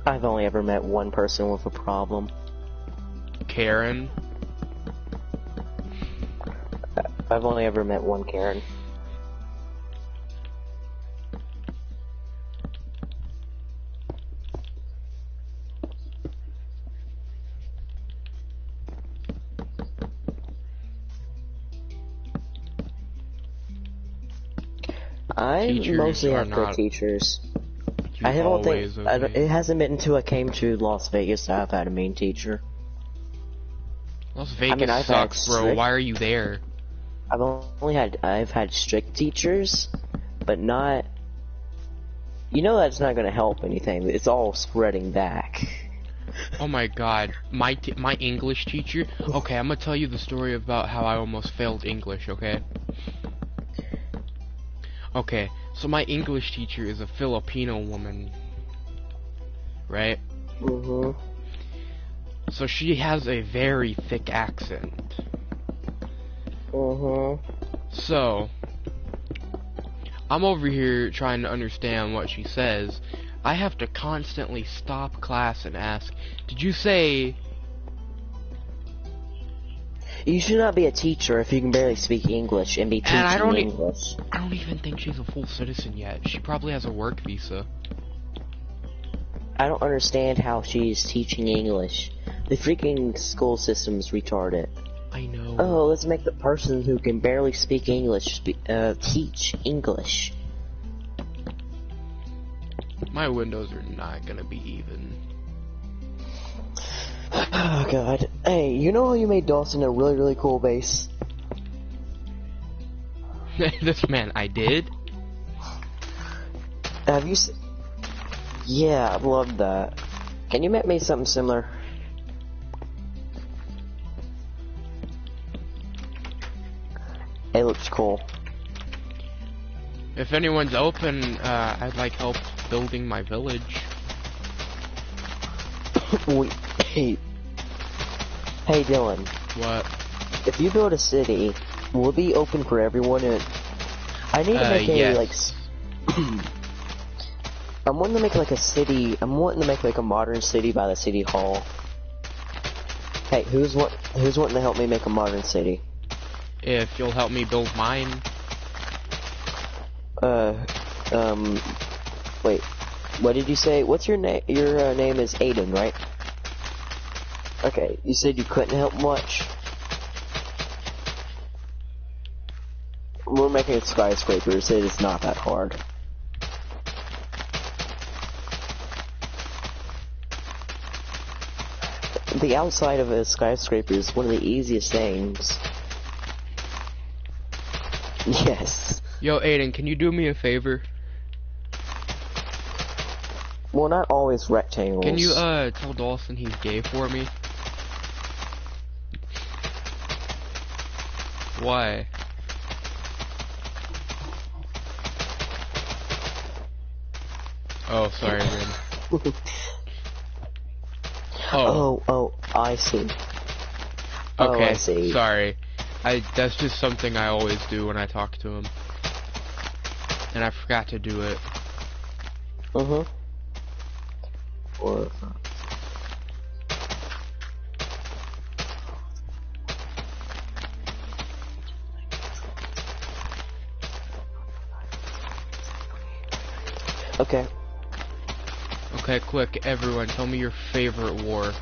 I've only ever met one person with a problem. Karen. I've only ever met one Karen. I mostly have good teachers. I don't think it hasn't been until I came to Las Vegas that I've had a mean teacher. Las Vegas sucks, bro. Why are you there? I've had strict teachers, but not. You know that's not gonna help anything. It's all spreading back. Oh my god, my English teacher. Okay, I'm gonna tell you the story about how I almost failed English. Okay. Okay, so my English teacher is a Filipino woman, right? Mm-hmm. So she has a very thick accent. Mm-hmm. So, I'm over here trying to understand what she says. I have to constantly stop class and ask, did you say... You should not be a teacher if you can barely speak English and be teaching English. I don't even think she's a full citizen yet. She probably has a work visa. I don't understand how she's teaching English. The freaking school system's retarded. I know. Oh, let's make the person who can barely speak English teach English. My windows are not gonna be even. Oh god. Hey, you know how you made Dawson a really, really cool base? This man, I did? Have you Yeah, I love that. Can you make me something similar? It looks cool. If anyone's open, I'd like help building my village. Wait, hey Dylan. What? If you build a city, will it be open for everyone? I need to make a like. I'm wanting to make like a city. I'm wanting to make like a modern city by the city hall. Hey, who's wanting to help me make a modern city? If you'll help me build mine. Wait. What did you say? What's your name? Your name is Aiden, right? Okay, you said you couldn't help much. We're making skyscrapers. It is not that hard. The outside of a skyscraper is one of the easiest things. Yes. Yo, Aiden, can you do me a favor? Well, not always rectangles. Can you, tell Dawson he's gay for me? Why? Oh, sorry, man. Oh, I see. Okay, oh, I see. Sorry. That's just something I always do when I talk to him. And I forgot to do it. Or okay. Okay, quick, everyone, tell me your favorite war.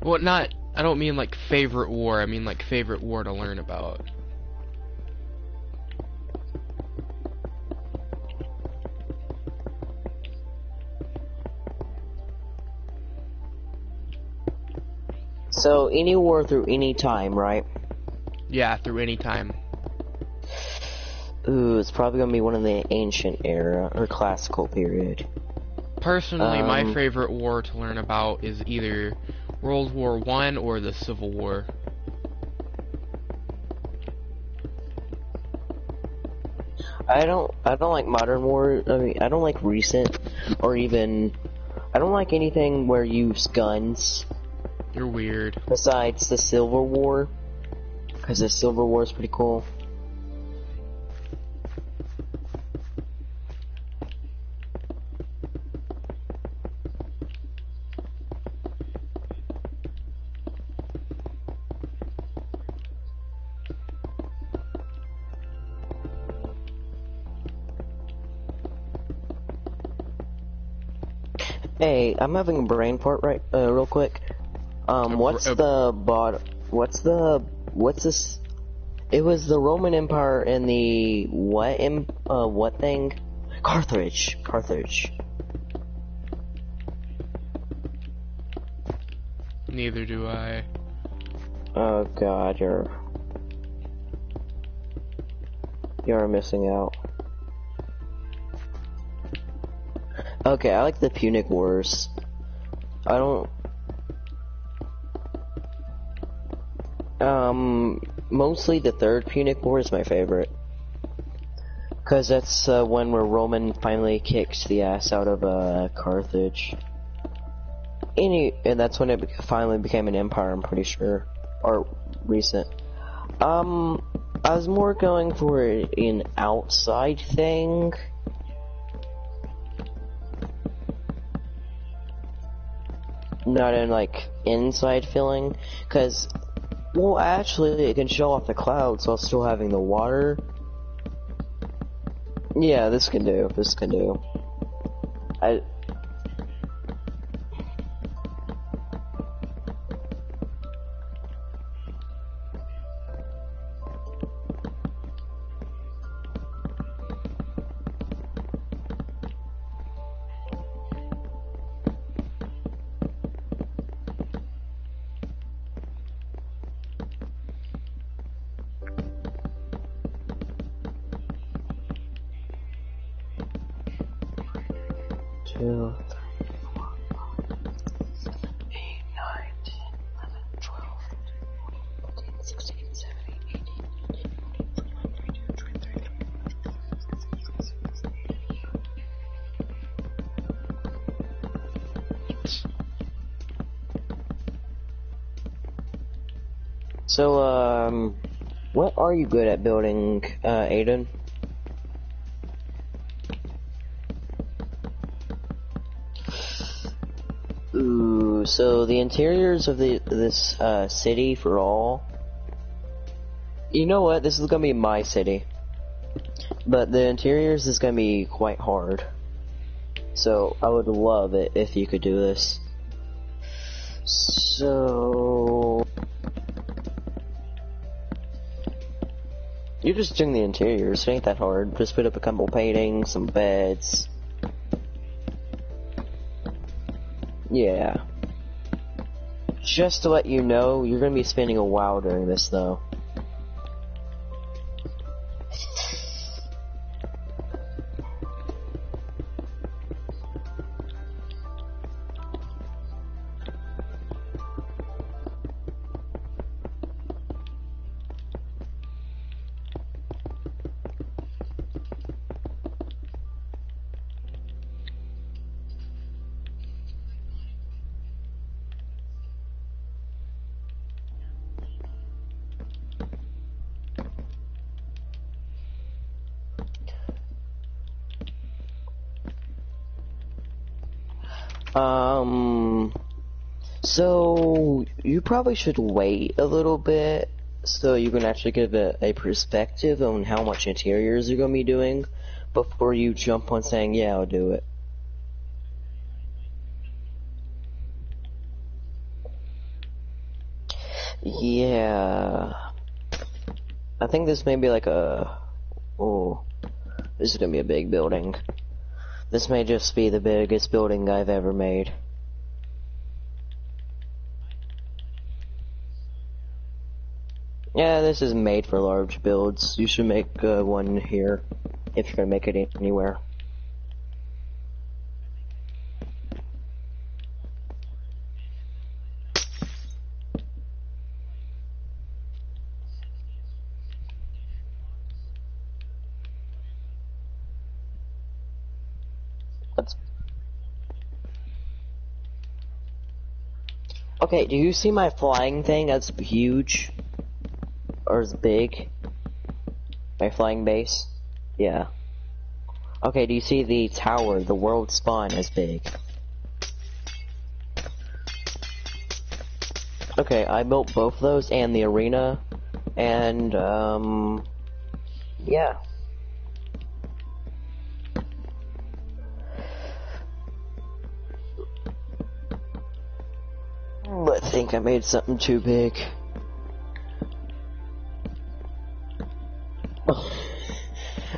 Well, I don't mean like favorite war, I mean like favorite war to learn about. So, any war through any time, right? Yeah, through any time. Ooh, it's probably gonna be one of the ancient era, or classical period. Personally, my favorite war to learn about is either World War I or the Civil War. I don't like modern war. I mean, I don't like recent, or even, I don't like anything where you use guns. You're weird. Besides the Civil War, because the Civil War is pretty cool. Hey, I'm having a brain fart real quick. What's this? It was the Roman Empire and the what thing? Carthage. Neither do I. Oh god, you're missing out. Okay, I like the Punic Wars. I don't... mostly the third Punic War is my favorite. Cause that's one where Roman finally kicks the ass out of Carthage. And that's when it finally became an empire, I'm pretty sure. Or recent. I was more going for an outside thing. Not in like inside feeling, cause well actually it can show off the clouds while still having the water. Yeah, this can do. I 2, 3, 4, 5, 6, 8, 9, 10, 11, 12, 13, 14, 16, 17, 18, 19, 20, 21, 22, 23, 24. So, what are you good at building, Aiden? Ooh, so the interiors of this city for all. You know what? This is gonna be my city, but the interiors is gonna be quite hard. So I would love it if you could do this. So you're just doing the interiors. It ain't that hard. Just put up a couple paintings, some beds. Yeah. Just to let you know, you're gonna be spending a while during this, though. So you probably should wait a little bit so you can actually give a perspective on how much interiors you're gonna be doing before you jump on saying, yeah, I'll do it. Yeah. I think this may be like oh, this is gonna be a big building. This may just be the biggest building I've ever made. Yeah, this is made for large builds. You should make one here, if you're gonna make it anywhere. Let's... Okay, do you see my flying thing? That's huge. Or is big? My flying base? Yeah. Okay, do you see the tower, the world spawn is big? Okay, I built both those and the arena, and, yeah. think I made something too big.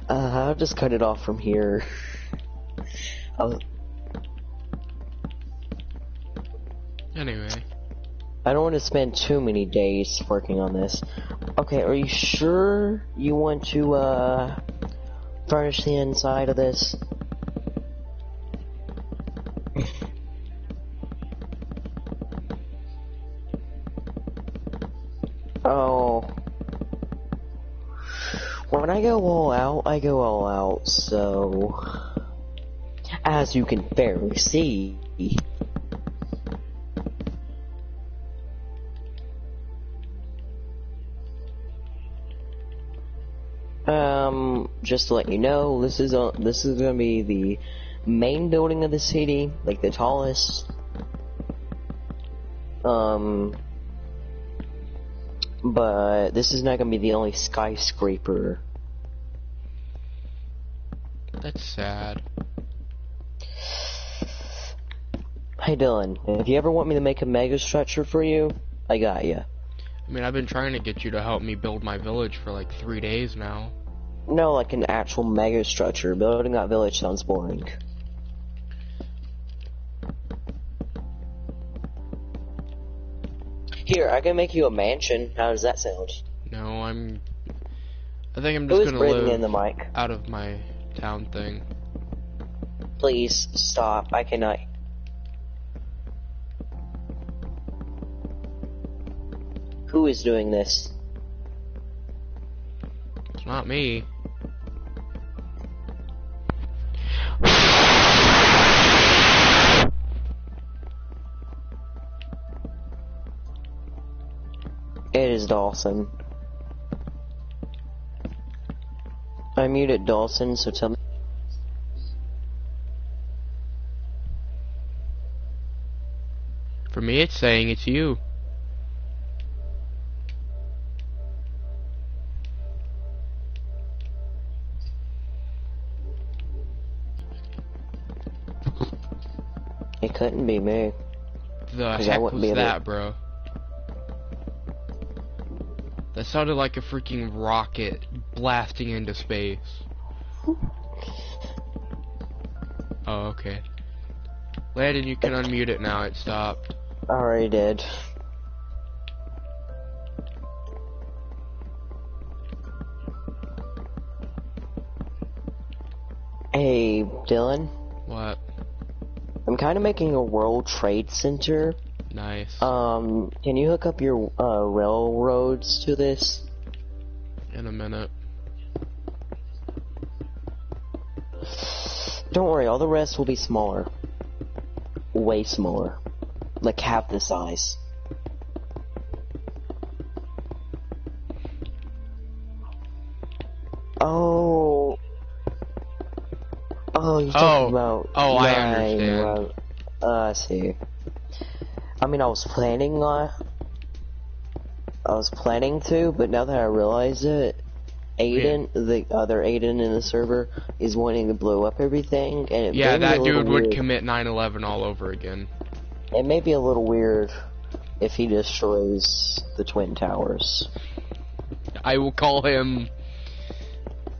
I'll just cut it off from here. Anyway. I don't want to spend too many days working on this. Okay, are you sure you want to, furnish the inside of this? Oh. When I go all out, I go all out, so... As you can fairly see... Just to let you know, this is gonna be the main building of the city, like the tallest. But this is not gonna be the only skyscraper. That's sad. Hey Dylan, if you ever want me to make a mega structure for you, I got you. I mean, I've been trying to get you to help me build my village for like 3 days now. No, like an actual mega structure. Building that village sounds boring. Here, I can make you a mansion. How does that sound? No, I think I'm just gonna breathing live in the mic? out of my town thing. Please stop. I cannot. Who is doing this? It's not me. It is Dawson. I muted Dawson, so tell me. For me, it's saying it's you. It couldn't be me. The 'Cause I heck wouldn't was be able- that, bro? That sounded like a freaking rocket blasting into space. Oh, okay. Landon, you can unmute it now. It stopped. I already did. Hey, Dylan. What? I'm kind of making a World Trade Center. Nice. Can you hook up your railroads to this? In a minute. Don't worry, all the rest will be smaller. Way smaller. Like half the size. Oh. Oh, you're talking about... Oh, I nine, understand. I see. I mean, I was planning to, but now that I realize it, Aiden, the other Aiden in the server, is wanting to blow up everything, and it Yeah, may be a that little dude would weird. commit 9/11 all over again. It may be a little weird if he destroys the Twin Towers. I will call him...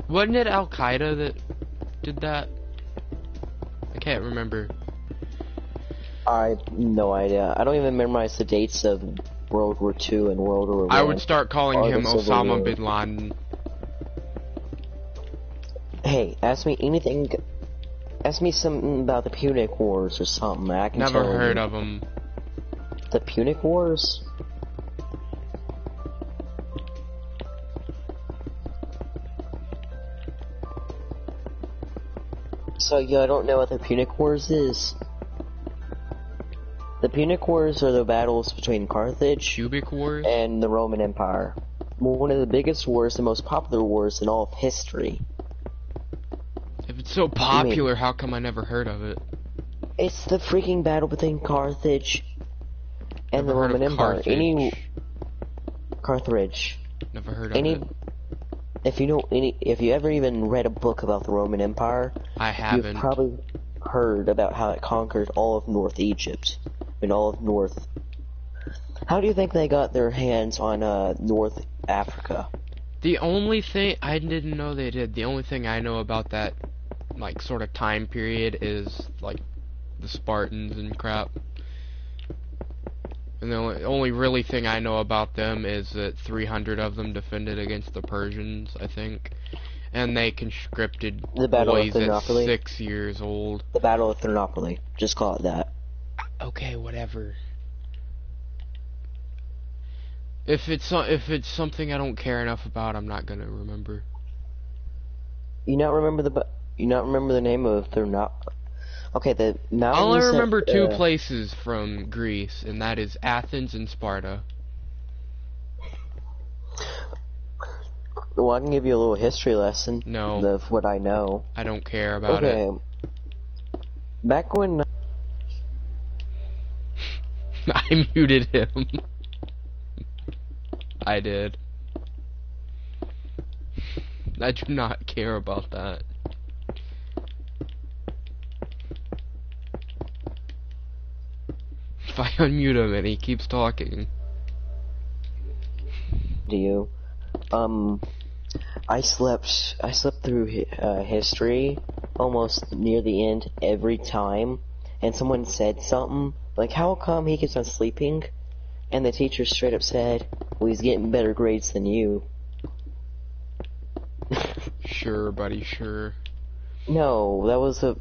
Wasn't it Al-Qaeda that did that? I can't remember. I have no idea. I don't even memorize the dates of World War II and World War I. I would start calling Or him the Civil Osama War. bin Laden. Hey, ask me anything. Ask me something about the Punic Wars or something. I can Never tell heard you. of him. The Punic Wars? So you don't know what the Punic Wars is? The Punic Wars are the battles between Carthage Cubic Wars? and the Roman Empire. One of the biggest wars, the most popular wars in all of history. If it's so popular, how come I never heard of it? It's the freaking battle between Carthage and Never the heard of Roman Empire. Carthage. Carthage. Never heard of it. If you ever even read a book about the Roman Empire, I haven't. you've probably heard about how it conquered all of North Egypt and all of North How do you think they got their hands on North Africa? The only thing I didn't know they did. The only thing I know about that, like, sort of time period is like the Spartans and crap. And the only really thing I know about them is that 300 of them defended against the Persians, I think. And they conscripted The Battle of boys at Thermopylae. 6 years old. The Battle of Thermopylae. Just call it that. Okay, whatever. If it's something I don't care enough about, I'm not gonna remember. You not remember the name of Thermopylae? Okay, the mountains. I only remember two places from Greece, and that is Athens and Sparta. Well, I can give you a little history lesson. No. Of what I know. I don't care about Okay. it. Back when I muted him. I did. I do not care about that. If I unmute him and he keeps talking. do you? I slept through history almost near the end every time, and someone said something like, "How come he keeps on sleeping?" And the teacher straight up said, "Well, he's getting better grades than you." Sure, buddy, sure. No, that was a...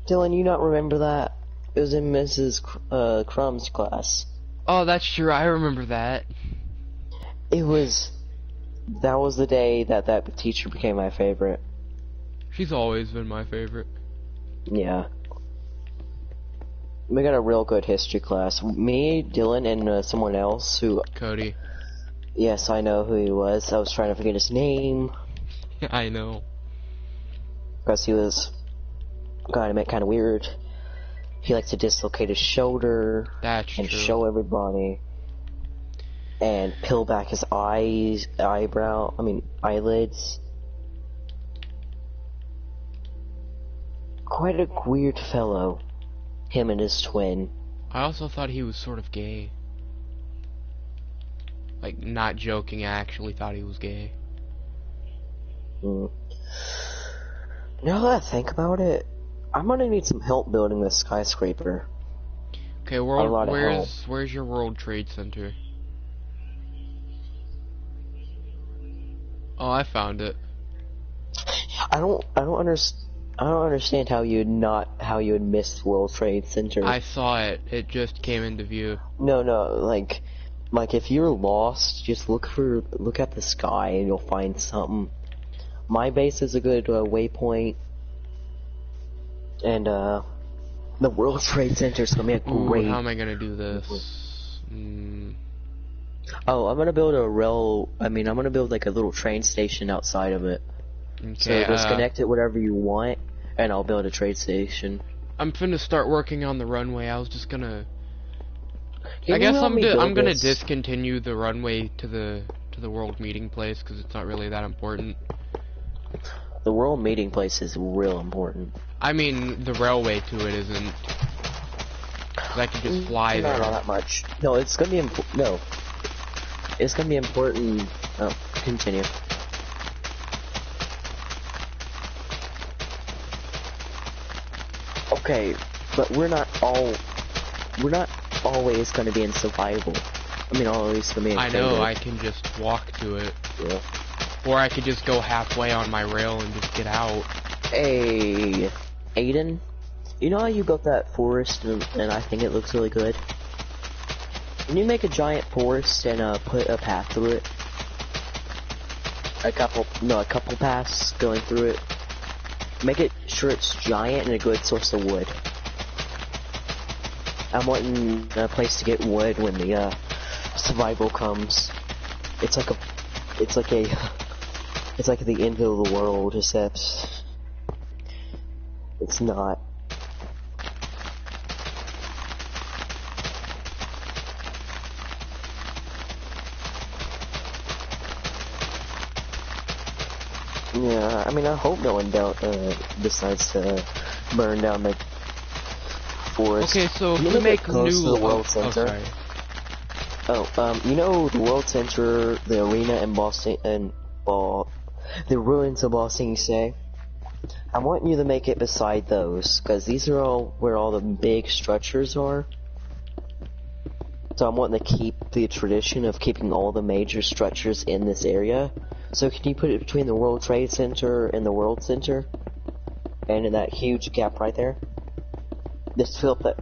Dylan, you not remember that? It was in Mrs. Crumb's class. Oh, that's true, I remember that. That was the day that teacher became my favorite. She's always been my favorite. Yeah. We got a real good history class. Me, Dylan, and someone else who... Cody. Yes, I know who he was. I was trying to forget his name. I know. Because he was kind of weird. He liked to dislocate his shoulder. That's and true. show everybody. And peel back his eyelids. Quite a weird fellow. Him and his twin. I also thought he was sort of gay. Like, not joking, I actually thought he was gay. Mm. Now that I think about it, I'm gonna need some help building this skyscraper. Okay, lot of help. where's your World Trade Center? Oh, I found it. I don't understand how you would miss World Trade Center. I saw it. It just came into view. No, like if you're lost, just look at the sky and you'll find something. My base is a good waypoint, and the World Trade Center is gonna be a great. Ooh, how am I gonna do this? Oh, I'm gonna build like a little train station outside of it. Okay, So just connect it whatever you want, and I'll build a trade station. I'm finna start working on the runway. I was just gonna. Can I you guess help me build I'm gonna this? discontinue the runway to the World Meeting Place because it's not really that important. The World Meeting Place is real important. I mean, the railway to it isn't. 'Cause I can just fly Not there. all that much. No, it's gonna be no. It's gonna be important. Oh, continue. Okay, but we're not always gonna be in survival. Always gonna be in I know, creative. I can just walk to it. Yeah. Or I could just go halfway on my rail and just get out. Hey, Aiden, you know how you built that forest and I think it looks really good? Can you make a giant forest and put a path through it? A couple paths going through it. Make it sure it's giant and a good source of wood. I'm wanting a place to get wood when the survival comes. It's like the end of the world, except it's not. Yeah, I hope no one decides to burn down the forest. Okay, so if Can you we make it make close new to the World oh, Center? sorry. You know the World Center, the arena in Boston, and the ruins of Boston, you say? I want you to make it beside those, because these are all where all the big structures are. So I'm wanting to keep the tradition of keeping all the major structures in this area. So can you put it between the World Trade Center and the World Center? And in that huge gap right there? Just fill up that.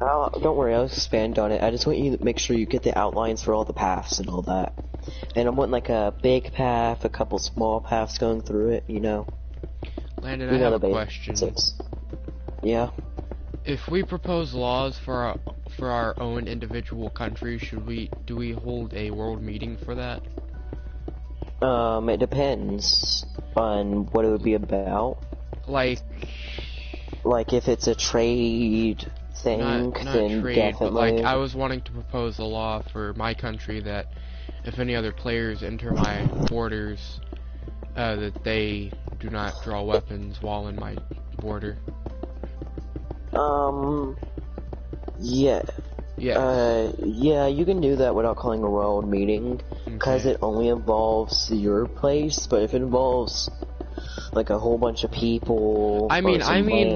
Don't worry, I'll expand on it. I just want you to make sure you get the outlines for all the paths and all that. And I'm wanting like a big path, a couple small paths going through it, you know. Landon, I have a question. Yeah? If we propose laws for our own individual country, do we hold a world meeting for that? It depends on what it would be about. Like if it's a trade thing, not then trade, definitely. but like I was wanting to propose a law for my country that if any other players enter my borders, that they do not draw weapons while in my border. Yeah. Yeah. Yeah, you can do that without calling a world meeting, because it only involves your place, but if it involves like a whole bunch of people, I mean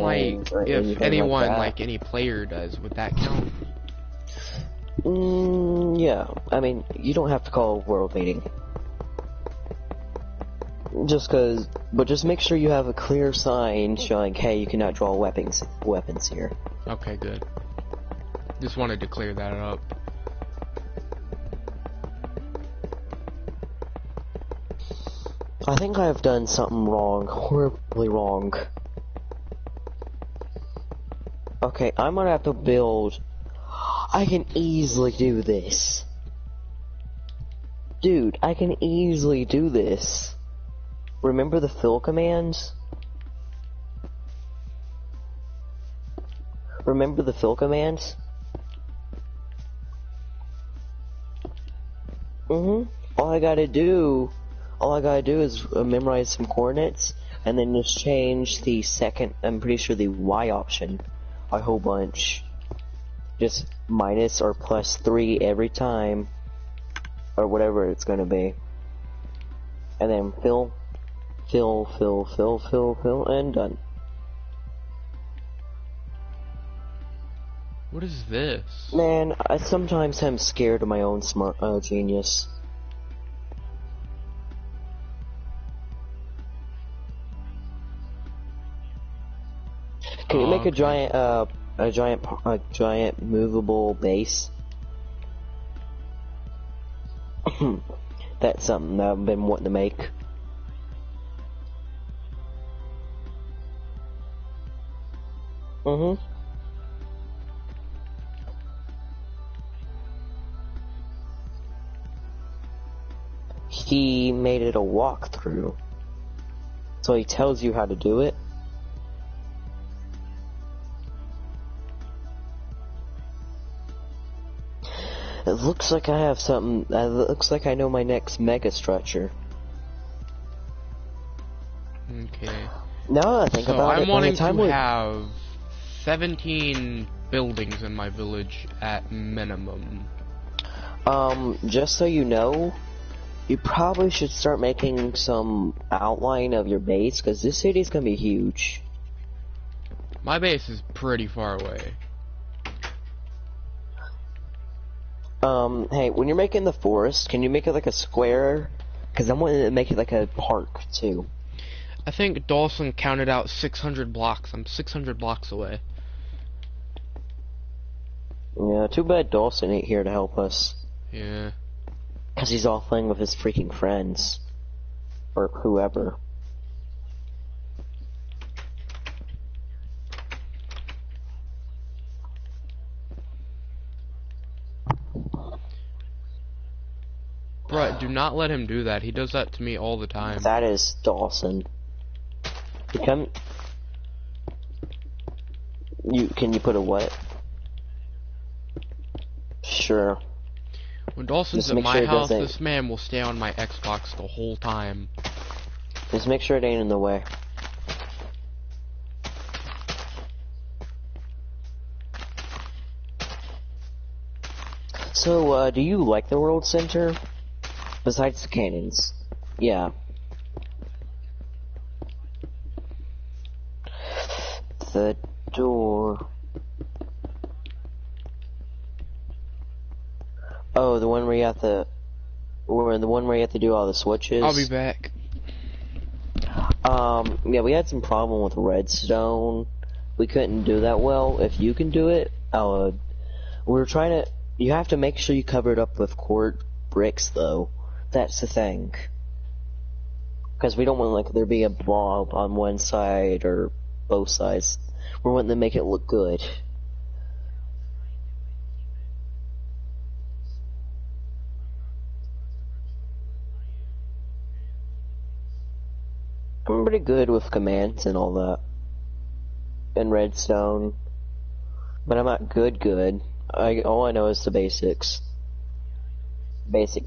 like if anyone, like any player does, would that count? Yeah. I mean, you don't have to call a world meeting. But just make sure you have a clear sign showing, hey, you cannot draw weapons here. Okay, good. Just wanted to clear that up. I think I've done something wrong, horribly wrong. Okay, I'm gonna have to build. I can easily do this. Dude, I can easily do this. Remember the fill commands? Remember the fill commands? All I gotta do is memorize some coordinates, and then just change the second, I'm pretty sure the Y option, a whole bunch. Just minus or plus 3 every time, or whatever it's gonna be. And then fill, and done. What is this? Man, I sometimes am scared of my own genius. Can you make a giant movable base? That's something that I've been wanting to make. He made it a walkthrough, so he tells you how to do it. It looks like I have something. It looks like I know my next mega structure. Okay. Now that I think about it, I'm wanting to have 17 buildings in my village at minimum. Just so you know, you probably should start making some outline of your base, because this city's gonna be huge. My base is pretty far away. Hey, when you're making the forest, can you make it like a square? Because I want to make it like a park, too. I think Dawson counted out 600 blocks. I'm 600 blocks away. Yeah, too bad Dawson ain't here to help us. Yeah. Because he's off playing with his freaking friends. Or whoever. Bruh, do not let him do that. He does that to me all the time. That is Dawson. Can you put a what? Sure. When Dawson's at my house, this man will stay on my Xbox the whole time. Just make sure it ain't in the way. So, do you like the World Center? Besides the cannons? Yeah. The door. Oh, the one where you have to, or the one where you have to do all the switches. I'll be back. Yeah, we had some problem with redstone. We couldn't do that well. If you can do it, we're trying to. You have to make sure you cover it up with quartz bricks, though. That's the thing. Because we don't want like there be a blob on one side or both sides. We're wanting to make it look good. I'm pretty good with commands and all that. And redstone. But I'm not good. All I know is the basics. Basic.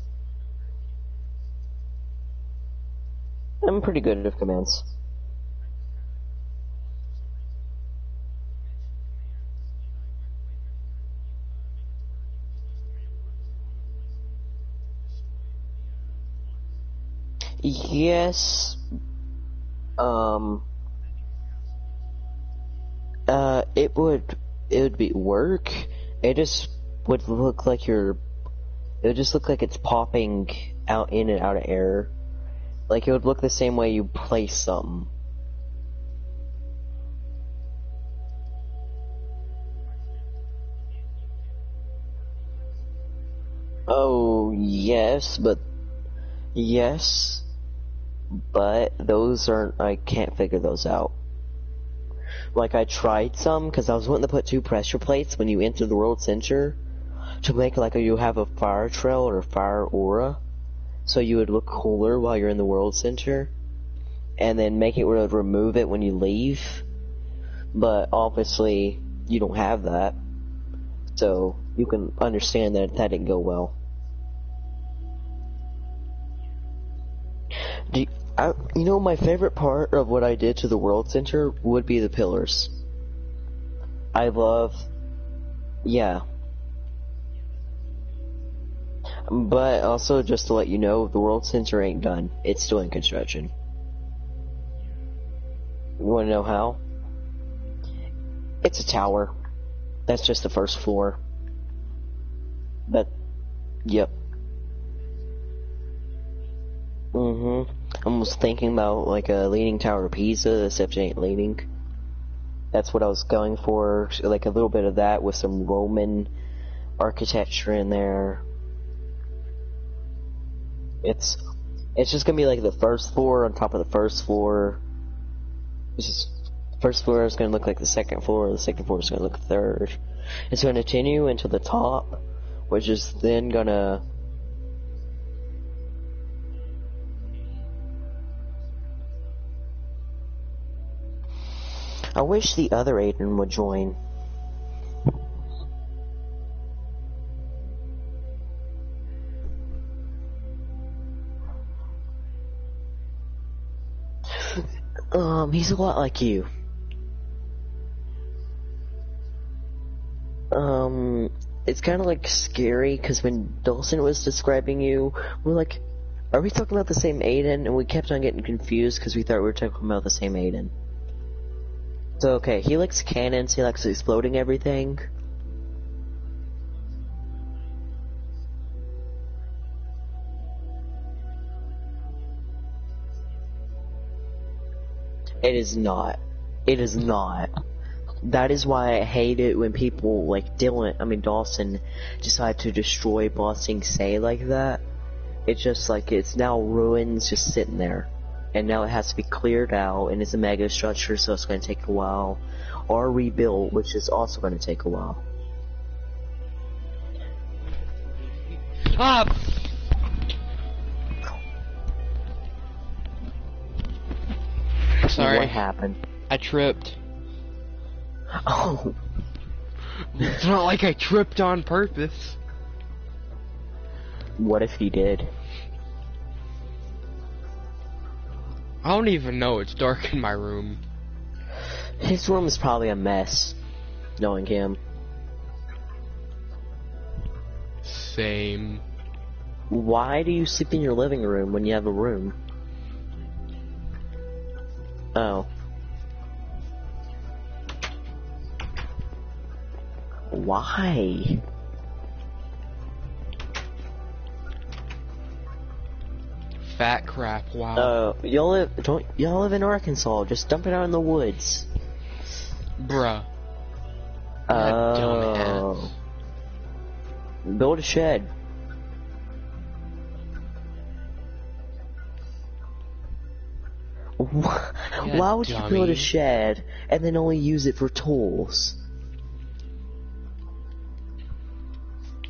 I'm pretty good with commands. Yes. It would be work. It just would look like it would just look like it's popping out in and out of air. Like it would look the same way you place something. Oh, yes, but those aren't, I can't figure those out. Like I tried some, because I was wanting to put 2 pressure plates when you enter the World Center to make like you have a fire trail or a fire aura, so you would look cooler while you're in the World Center, and then make it where it would remove it when you leave. But obviously you don't have that, so you can understand that that didn't go well. You know, my favorite part of what I did to the World Center would be the pillars. Yeah. But also, just to let you know, the World Center ain't done. It's still in construction. You wanna know how? It's a tower. That's just the first floor. Yep. I was thinking about like a Leaning Tower of Pisa, except it ain't leaning. That's what I was going for, like a little bit of that with some Roman architecture in there. It's just gonna be like the first floor on top of the first floor. First floor is gonna look like the second floor, the second floor is gonna look like the third. It's gonna continue into the top, which is then gonna. I wish the other Aiden would join. He's a lot like you. It's kind of like scary, because when Dawson was describing you, we're like, are we talking about the same Aiden? And we kept on getting confused, because we thought we were talking about the same Aiden. So, okay, he likes cannons, he likes exploding everything. It is not. It is not. That is why I hate it when people like Dawson decide to destroy Ba Sing Se like that. It's just like it's now ruins just sitting there. And now it has to be cleared out, and it's a mega structure, so it's going to take a while. Or rebuilt, which is also going to take a while. Ah! Sorry. What happened? I tripped. Oh. It's not like I tripped on purpose. What if he did? I don't even know, it's dark in my room. His room is probably a mess, knowing him. same. Why do you sleep in your living room when you have a room? Oh. Why? Fat crap, wow. Y'all live in Arkansas, just dump it out in the woods. Bruh. Oh. Build a shed. Why would you build a shed and then only use it for tools?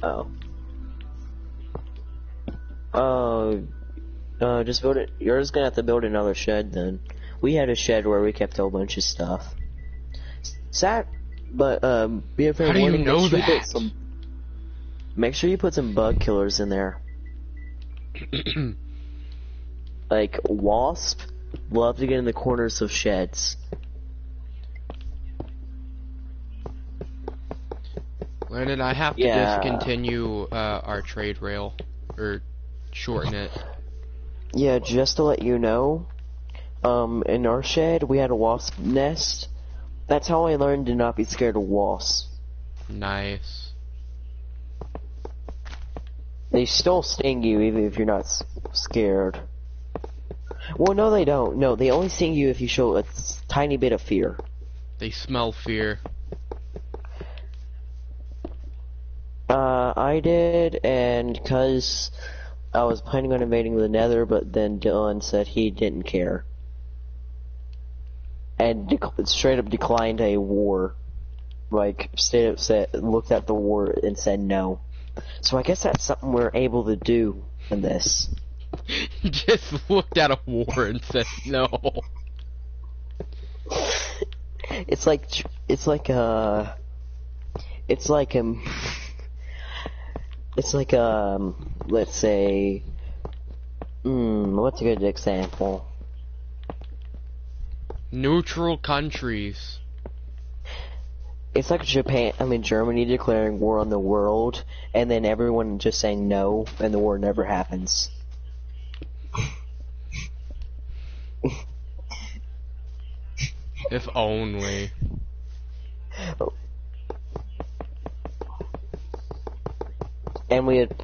Oh. Just build it. You're just gonna have to build another shed then. We had a shed where we kept a whole bunch of stuff. Sad, but be a fair How do you warning. know Make sure you put some bug killers in there. Like wasp love to get in the corners of sheds. Landon, I have to discontinue our trade rail, or shorten it. Yeah, just to let you know, in our shed we had a wasp nest. That's how I learned to not be scared of wasps. Nice. They still sting you even if you're not scared. Well, no they don't. No, they only sting you if you show a tiny bit of fear. They smell fear. I did, and cause I was planning on invading the Nether, but then Dylan said he didn't care. And straight up declined a war. Like, looked at the war and said no. So I guess that's something we're able to do in this. Just looked at a war and said no. It's like let's say, what's a good example? Neutral countries. It's like Germany declaring war on the world, and then everyone just saying no, and the war never happens. If only. And we had...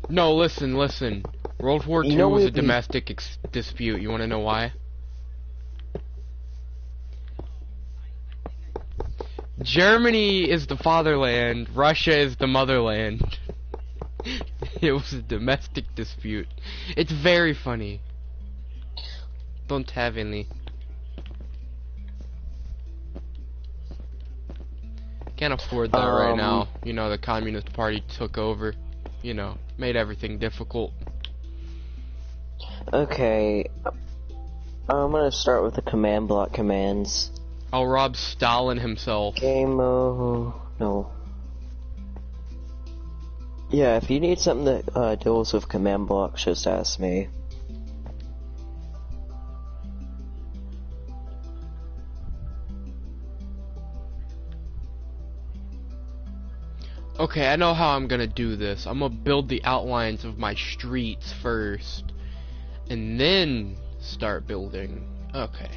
No, listen. World War II was a domestic dispute. You want to know why? Germany is the fatherland. Russia is the motherland. It was a domestic dispute. It's very funny. Don't have any. Can't afford that right now. You know, the Communist Party took over. You know, made everything difficult. Okay. I'm gonna start with the command block commands. I'll rob Stalin himself. No. Yeah, if you need something that deals with command blocks, just ask me. Okay, I know how I'm gonna do this. I'm gonna build the outlines of my streets first, and then start building. Okay.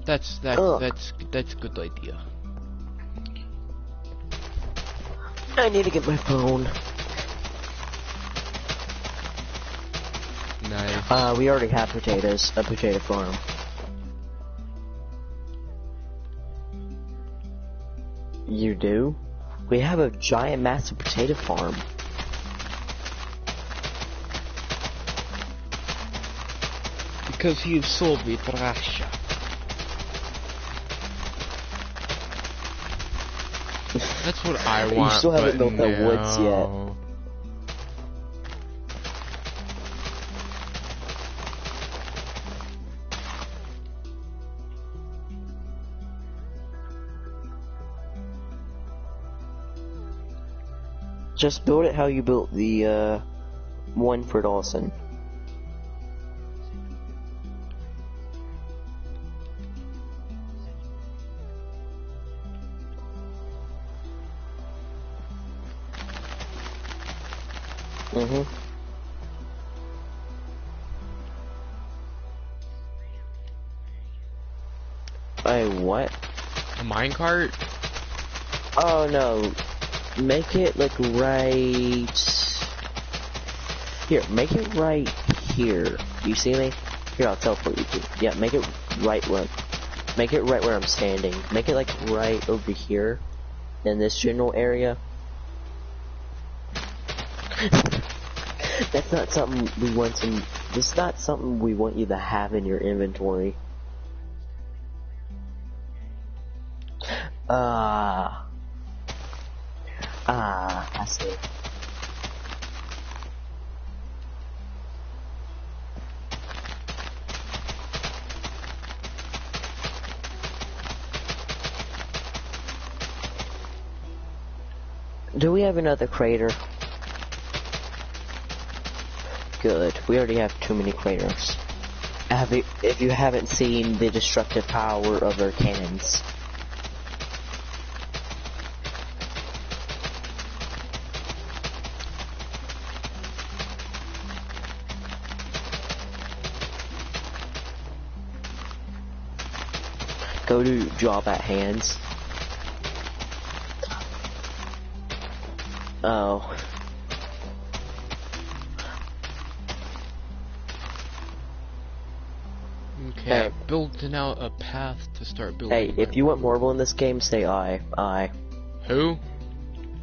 That's a good idea. I need to get my phone. Nice. We already have potatoes. A potato farm. You do? We have a giant, massive potato farm. Because you Soviet Russia. That's what I want. You still haven't built no. the woods yet. Just build it how you built the one for Dawson. A what? A minecart? Oh no. Make it like right here. Make it right here. You see me? Here, I'll teleport you to. Yeah, make it right where. Make it right where I'm standing. Make it like right over here, in this general area. That's not something we want to. It's not something we want you to have in your inventory. I see. Do we have another crater? Good. We already have too many craters. If you haven't seen the destructive power of their cannons. Go to job at hands. Oh. Okay, Hey. I've built out a path to start building. Hey, if you want marble in this game, say I. I. Who?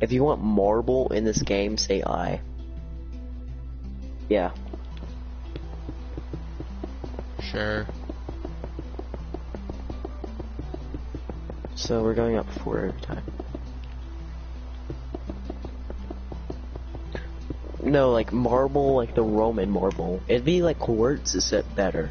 If you want marble in this game, say I. Yeah. Sure. So we're going up 4 every time. No, like marble, like the Roman marble. It'd be like quartz, except better.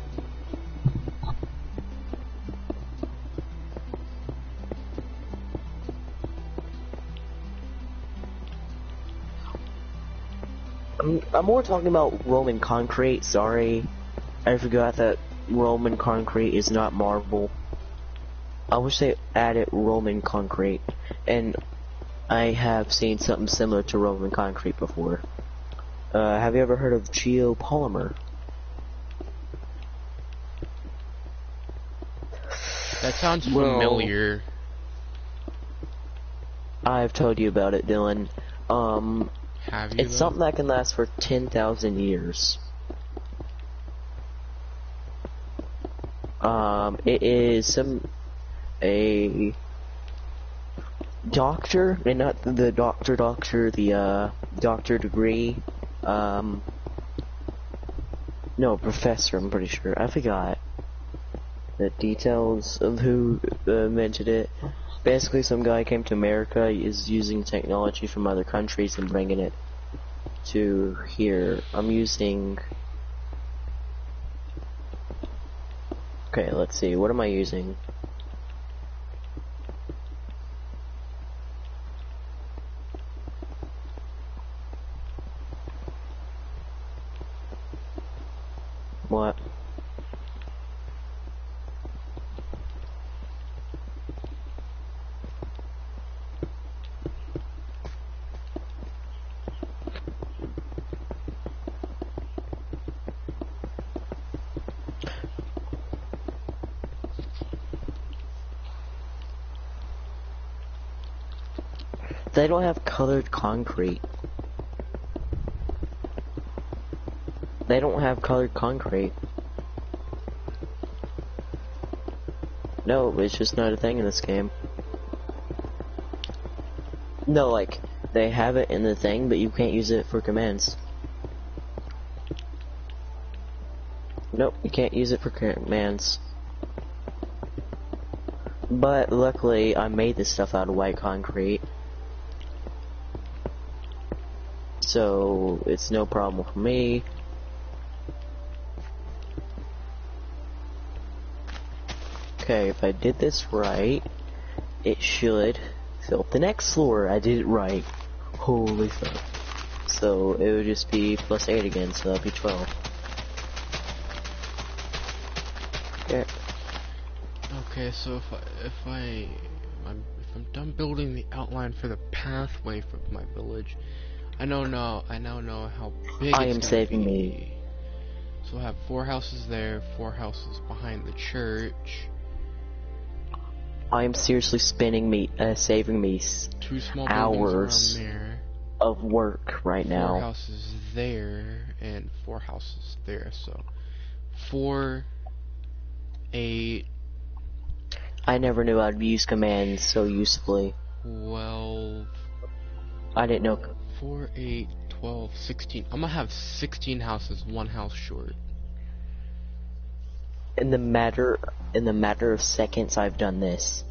I'm more talking about Roman concrete, sorry. I forgot that Roman concrete is not marble. I wish they added Roman concrete, and I have seen something similar to Roman concrete before. Have you ever heard of geopolymer? That sounds familiar. I've told you about it, Dylan. Have you? It's something that can last for 10,000 years. It is a doctor, and not the doctor, the doctor degree. No, professor, I'm pretty sure. I forgot the details of who invented it. Basically, some guy came to America, is using technology from other countries and bringing it to here. I'm using... Okay, let's see, what am I using? What? They don't have colored concrete. They don't have colored concrete. No, it's just not a thing in this game. No, like, they have it in the thing, but you can't use it for commands. Nope, you can't use it for commands. But luckily, I made this stuff out of white concrete. So, it's no problem for me. Okay, if I did this right, it should fill up the next floor. I did it right. Holy fuck. So, it would just be plus 8 again, so that'd be 12. Okay. Okay, so if I'm done building the outline for the pathway for my village, I now know how big I it's am gonna saving be. me. So we'll have 4 houses there, 4 houses behind the church. I'm seriously saving me Two small hours buildings around there. of work right now. 4 houses there and 4 houses there. So 4, 8, I never knew I'd use commands so usefully. 12. I didn't know. 4, 8, 12, 16. I'm gonna have 16 houses, 1 house short. In the matter of seconds, I've done this.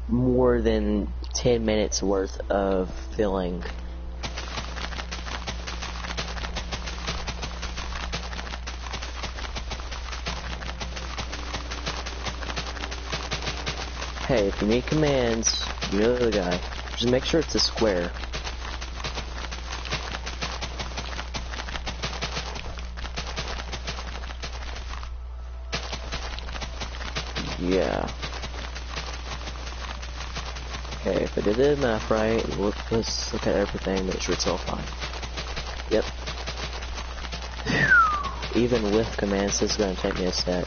More than 10 minutes worth of filling. Hey, if you need commands, you know the guy. Just make sure it's a square. Yeah. Okay, if I did the math right, let's look at everything, make sure it's all fine. Yep. Even with commands, this is gonna take me a sec.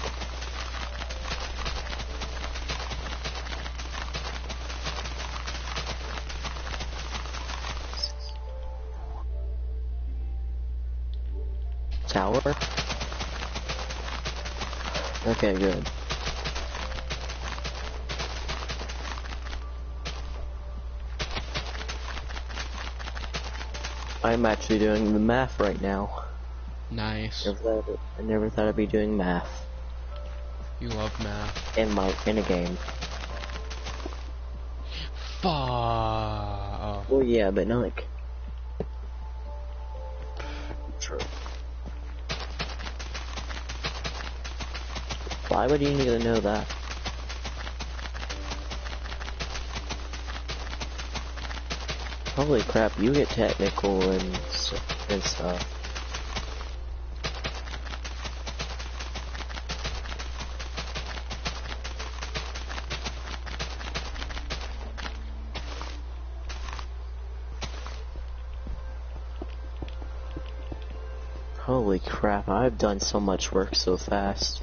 Tower? Okay, good. I'm actually doing the math right now. Nice. I never thought I'd be doing math. You love math. In a game. Fuck. Well, yeah, but not like... True. Why would you need to know that? Holy crap, you get technical and stuff. Holy crap, I've done so much work so fast.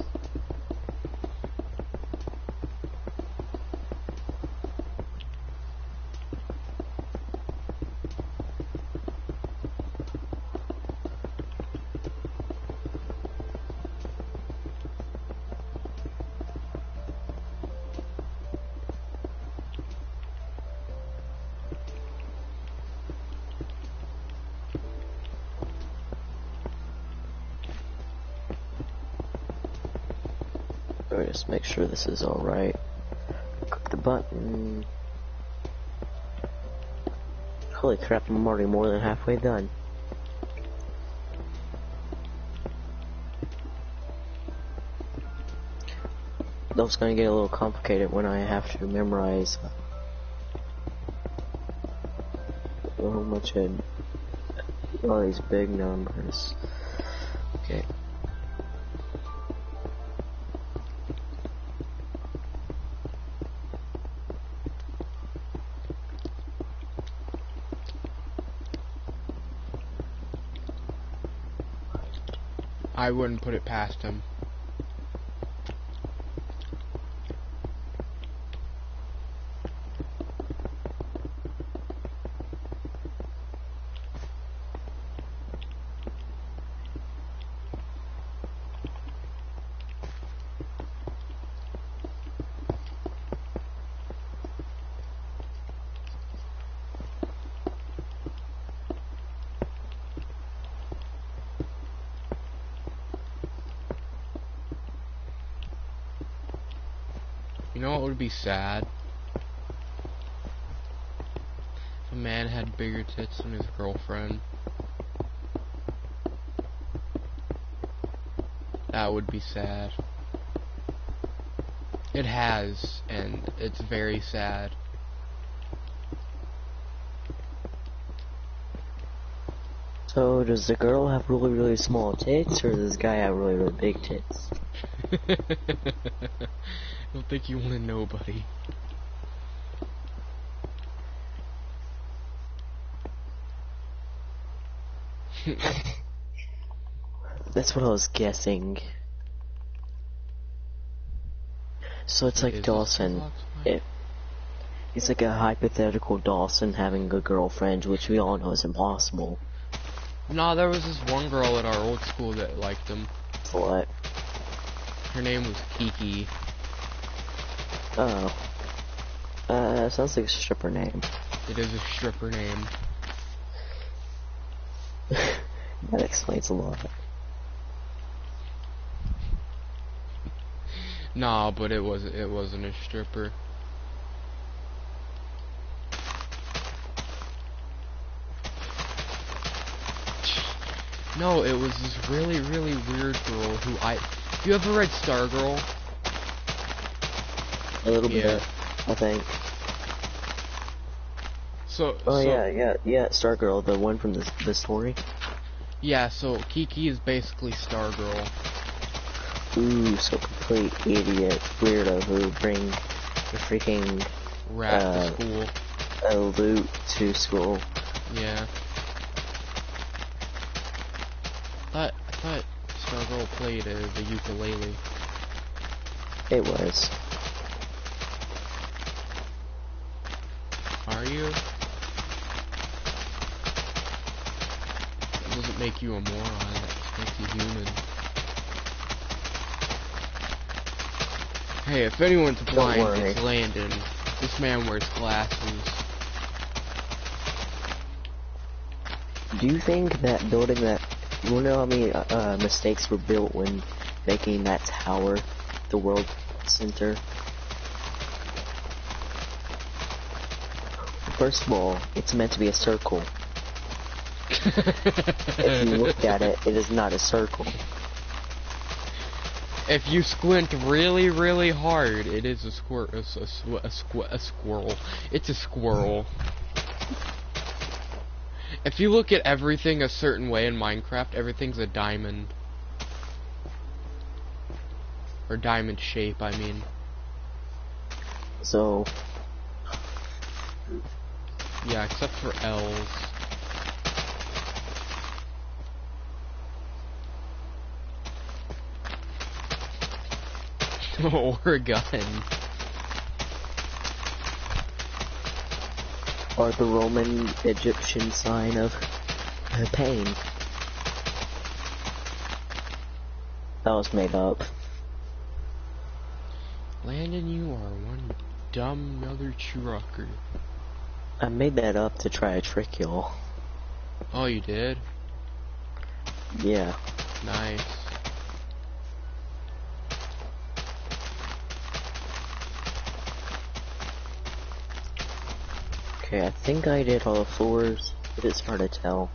Just make sure this is alright. Click the button. Holy crap, I'm already more than halfway done. That's gonna get a little complicated when I have to memorize so much in all these big numbers. Okay. I wouldn't put it past him. You know what would be sad? If a man had bigger tits than his girlfriend. That would be sad. It has, and it's very sad. So, does the girl have really, really small tits, or does this guy have really, really big tits? I don't think you want to know, buddy. That's what I was guessing. So it's like Is this Dawson. Roblox Mine? It's like a hypothetical Dawson having a girlfriend, which we all know is impossible. Nah, there was this one girl at our old school that liked him. What? Her name was Kiki. Oh. Sounds like a stripper name. It is a stripper name. That explains a lot. Nah, but it wasn't a stripper. No, it was this really, really weird girl who you ever read Stargirl? A little bit, Yeah. I think. So, Oh so yeah, Stargirl, the one from the story. yeah, so Kiki is basically Stargirl. Ooh, so complete idiot weirdo who bring the freaking Rat to school. a loot to school. Yeah. I thought Stargirl played the ukulele. It was. Are you? That doesn't make you a moron, that just makes you human. Hey, if anyone's blind, worry. it's Landon. This man wears glasses. Do you think that building that, you know how many mistakes were built when making that tower the world center? First of all, it's meant to be a circle. If you look at it, it is not a circle. If you squint really, really hard, it is a squirrel. It's a squirrel. If you look at everything a certain way in Minecraft, everything's a diamond. Or diamond shape, I mean. So, Yeah, except for L's. Or a gun. or the Roman Egyptian sign of pain. That was made up. Landon, you are one dumb mother trucker. I made that up to try to trick y'all. Oh, you did? Yeah. Nice. Okay, I think I did all the floors, but it's hard to tell.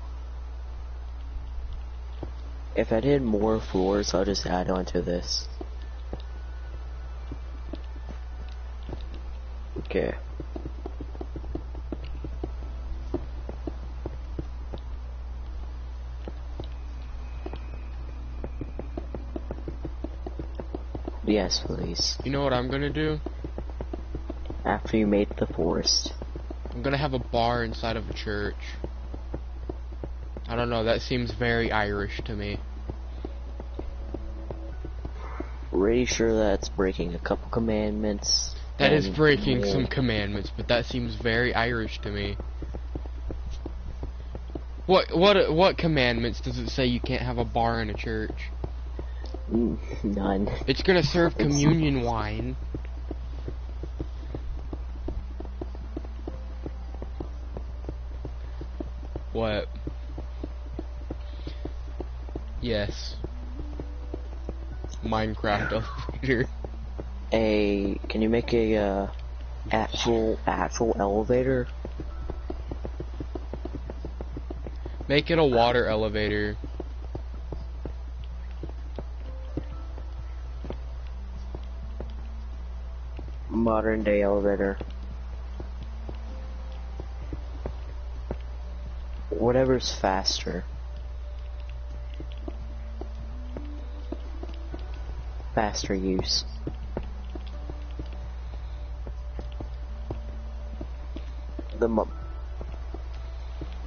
If I did more floors, I'll just add on to this. Okay. Yes, please. You know what I'm gonna do? After you made the forest. I'm gonna have a bar inside of a church. I don't know, that seems very Irish to me. Pretty sure that's breaking a couple commandments. That is and breaking more. some commandments, but that seems very Irish to me. What commandments does it say you can't have a bar in a church? None. It's gonna serve communion wine. What? Yes. Minecraft elevator. Can you make a actual elevator? Make it a water elevator. Modern day elevator. Whatever's faster. Faster use.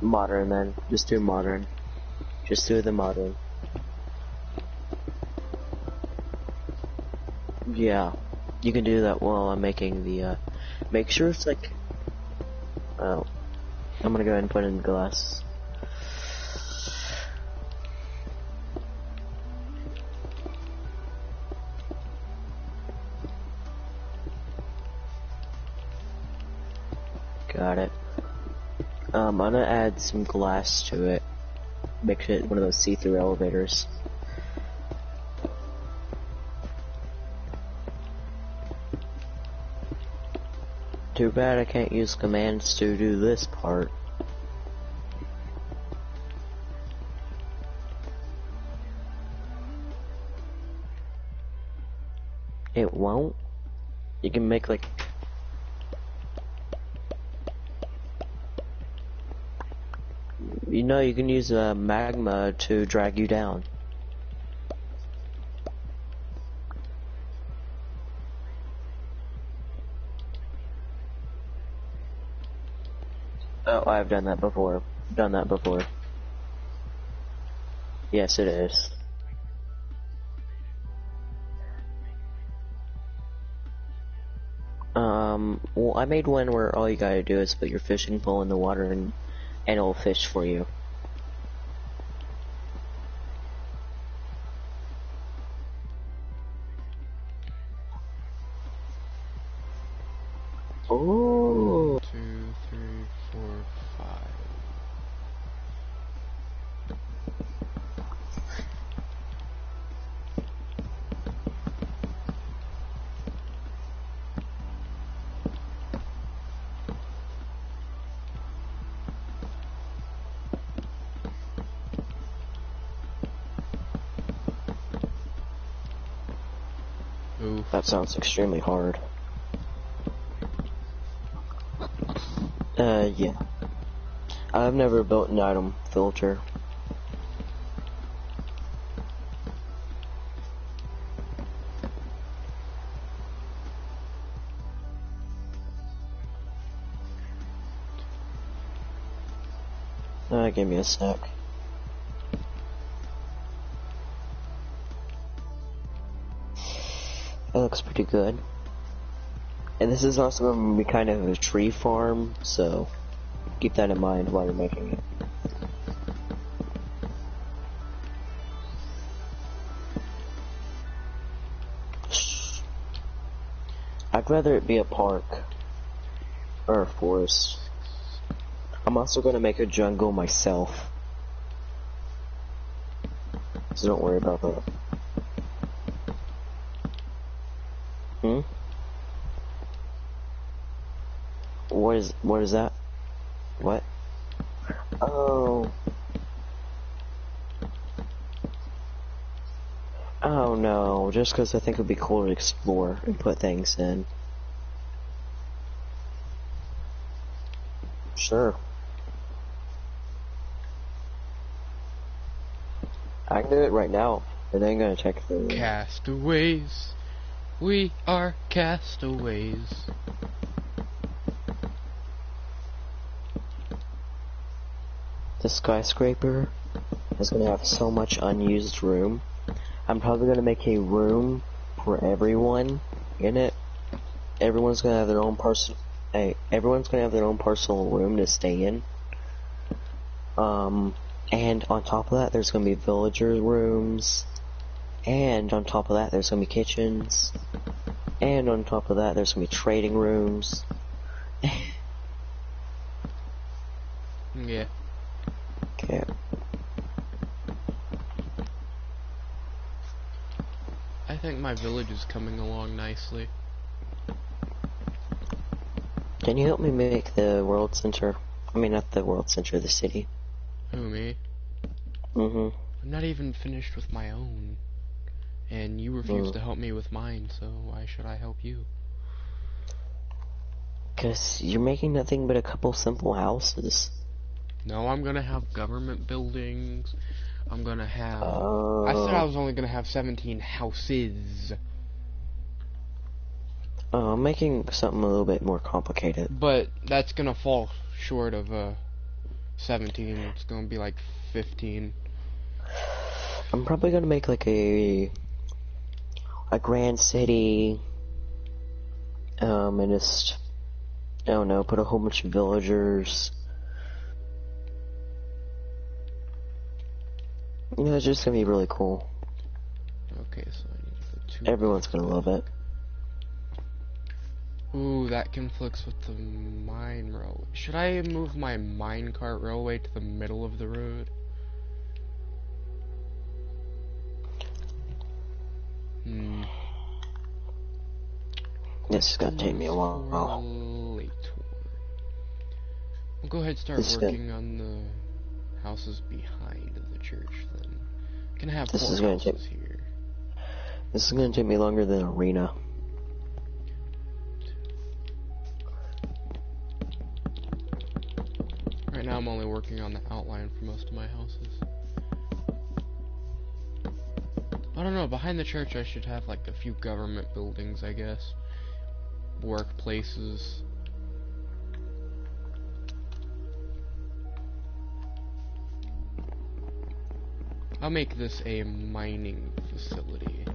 Modern then. Just do modern. Just do the modern. Yeah. You can do that while I'm making the, make sure it's like, oh, I'm gonna go ahead and put in glass. Got it. I'm gonna add some glass to it. Make it one of those see-through elevators. Too bad I can't use commands to do this part. It won't? You can make like... You know, you can use magma to drag you down. Oh, I've done that before. Done that before. Yes, it is. Well, I made one where all you gotta do is put your fishing pole in the water and it'll fish for you. Oh. 1, 2, 3, 4, 5. Oof. That sounds extremely hard. Yeah. I've never built an item filter. Give me a sec. That looks pretty good. And this is also going to be kind of a tree farm, so keep that in mind while you're making it. I'd rather it be a park or a forest. I'm also going to make a jungle myself, so don't worry about that. What is that? What? Oh. Oh no, just because I think it would be cool to explore and put things in. Sure. I can do it right now, and then I'm gonna check the... Castaways. We are castaways. The skyscraper is gonna have so much unused room. I'm probably gonna make a room for everyone in it. Everyone's gonna have their own personal. Hey, everyone's gonna have their own personal room to stay in. And on top of that, there's gonna be villager rooms. And on top of that, there's gonna be kitchens. And on top of that, there's gonna be trading rooms. Yeah. Okay. I think my village is coming along nicely. Can you help me make the world center? I mean, not the world center, the city. Who, me? Mm-hmm. I'm not even finished with my own. And you refuse to help me with mine, so why should I help you? Because you're making nothing but a couple simple houses. No, I'm gonna have government buildings. I'm gonna have... I said I was only gonna have 17 houses. I'm making something a little bit more complicated. But that's gonna fall short of 17. It's gonna be like 15. I'm probably gonna make like a grand city, And just, I don't know, put a whole bunch of villagers. You know, it's just gonna be really cool. Okay, so I need to put 2. Everyone's gonna love it. Ooh, that conflicts with the mine railway. Should I move my minecart railway to the middle of the road? This is gonna take me a while. We'll go ahead and start working on the houses behind the church then. Can I have 4 houses here? This is gonna take me longer than Arena. Right now I'm only working on the outline for most of my houses. I don't know, behind the church I should have like a few government buildings, I guess. Workplaces. I'll make this a mining facility.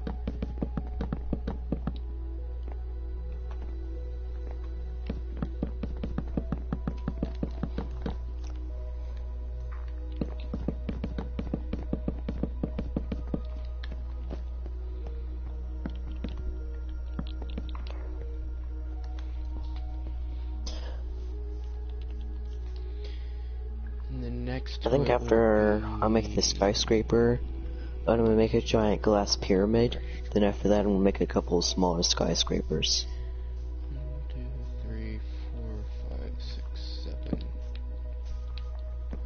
I think after I make the skyscraper, I'm gonna make a giant glass pyramid. Then after that, I'm gonna make a couple of smaller skyscrapers. 1, 2, 3, 4, 5, 6, 7.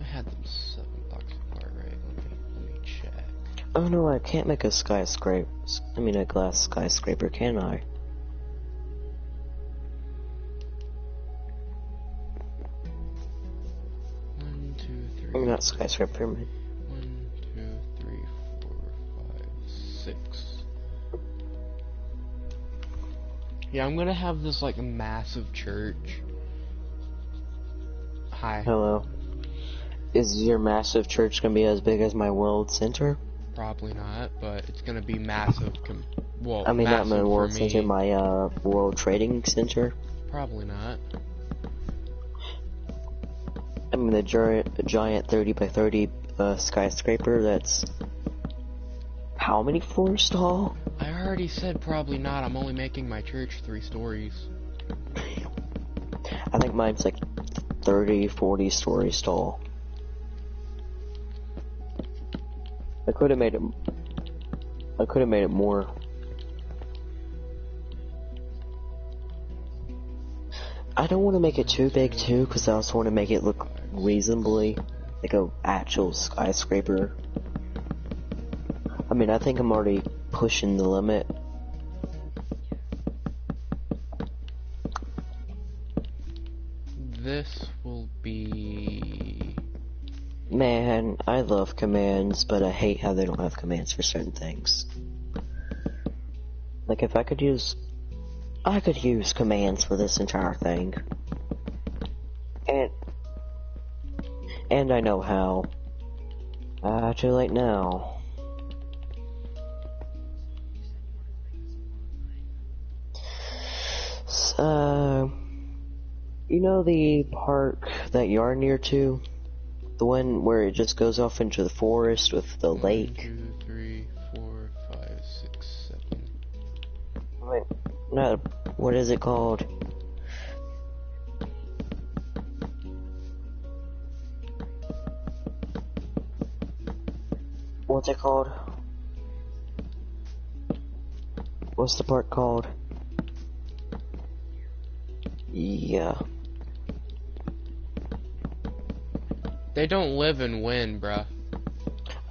I had them 7 blocks apart, right? Let me check. Oh no, I can't make a skyscraper. I mean a glass skyscraper, can I? I'm not skyscraper pyramid. 1, 2, 3, 4, 5, 6. Yeah, I'm gonna have this like massive church. Hi. Hello. Is your massive church gonna be as big as my world center? Probably not, but it's gonna be massive. Well, I mean, not massive my world for me. center, my world trading center. Probably not. I mean, the giant 30 by 30 skyscraper that's how many floors tall? I already said probably not. I'm only making my church 3 stories. I think mine's like 30, 40 stories tall. I could have made it more. I don't want to make it too big too, because I also want to make it look reasonably like a actual skyscraper. I mean, I think I'm already pushing the limit. This will be... Man, I love commands, but I hate how they don't have commands for certain things. Like if I could use commands for this entire thing. And I know how. Too late now. So, you know the park that you're near to? The one where it just goes off into the forest with the lake? 1, 2, 3, 4, 5, 6, 7. Wait, no, what is it called? What's it called? What's the park called? Yeah. They don't live and win, bruh.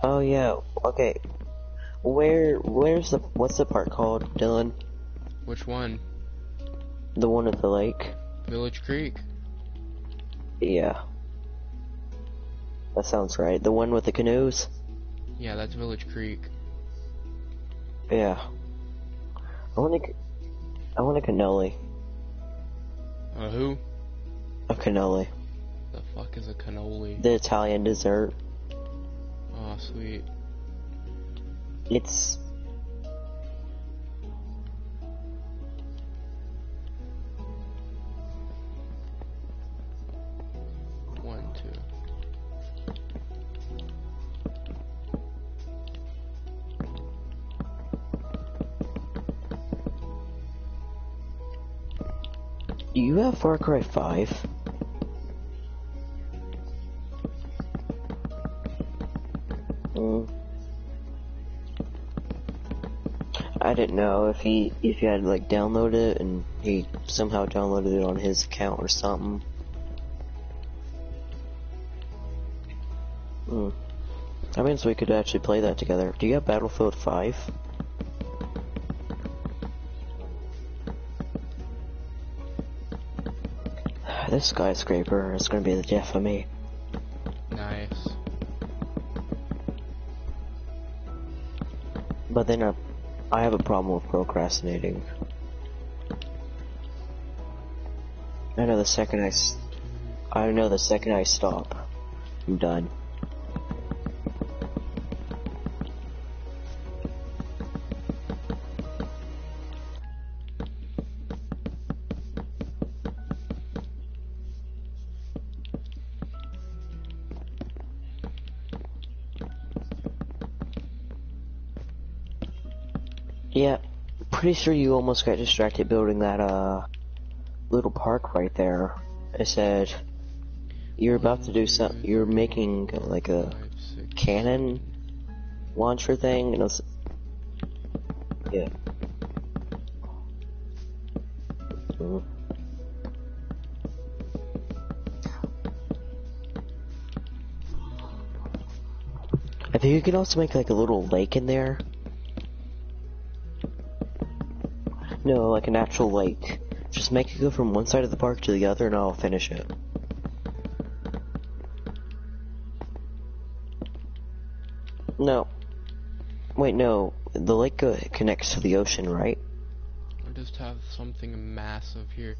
Oh yeah, okay. What's the park called, Dylan? Which one? The one at the lake? Village Creek? Yeah. That sounds right. The one with the canoes? Yeah, that's Village Creek. Yeah. I want a cannoli. Who? A cannoli. The fuck is a cannoli? The Italian dessert. Oh, sweet. Do you have Far Cry 5? I didn't know if you had like downloaded it and he somehow downloaded it on his account or something. That means we could actually play that together. Do you have Battlefield 5? This skyscraper is gonna be the death of me. Nice. But then I have a problem with procrastinating. I know the second I stop, I'm done. Yeah, pretty sure you almost got distracted building that little park right there. I said you're about to do something. You're making like a cannon launcher thing, and it's yeah. I think you can also make like a little lake in there. No, like an actual lake. Just make it go from one side of the park to the other and I'll finish it. No. Wait, no. The lake connects to the ocean, right? I just have something massive here.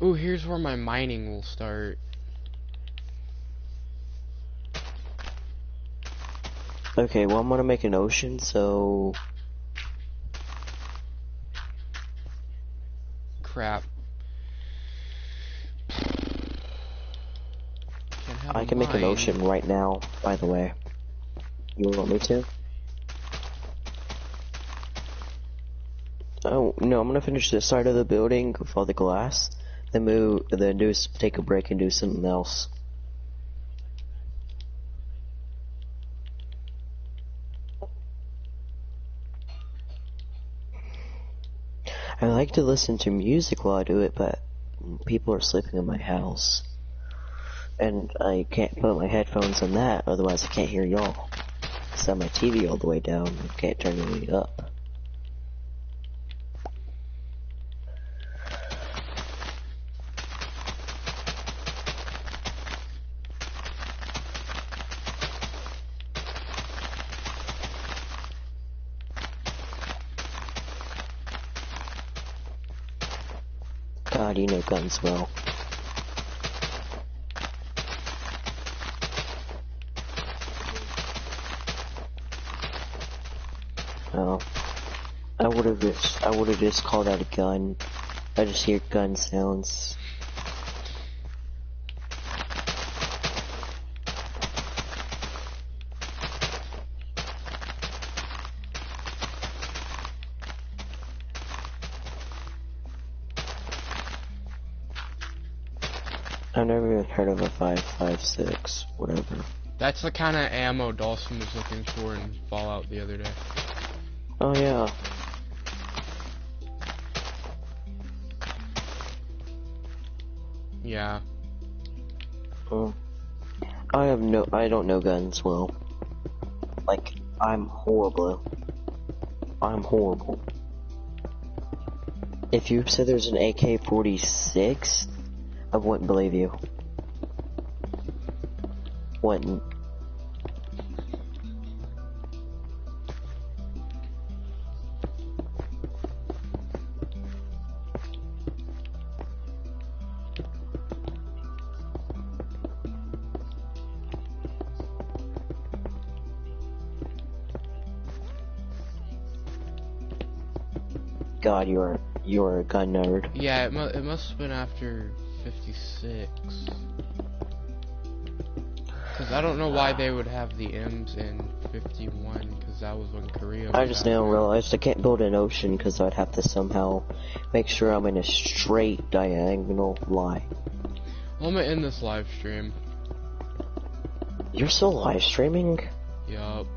Ooh, here's where my mining will start. Okay, well I'm gonna make an ocean, so... Crap. I can make an ocean right now, by the way. You want me to? Oh, no, I'm gonna finish this side of the building with all the glass, then take a break and do something else. I like to listen to music while I do it, but people are sleeping in my house. And I can't put my headphones on that, otherwise I can't hear y'all. Set my TV all the way down, I can't turn it up. God, you know guns well. Oh, I would have just called out a gun. I just hear gun sounds. I've never even heard of a 5.56, whatever. That's the kind of ammo Dawson was looking for in Fallout the other day. Oh yeah. Yeah. Oh. I don't know guns well. Like, I'm horrible. I'm horrible. If you said there's an AK-46, I wouldn't believe you. Wouldn't. God, you're a gun nerd. Yeah, it must have been after 56. Because I don't know why they would have the M's in 51, because because that was when Korea. I was just happening. now realized I can't build an ocean because I'd have to somehow make sure I'm in a straight diagonal line. Well, I'm gonna end this live stream. You're still live streaming? Yup.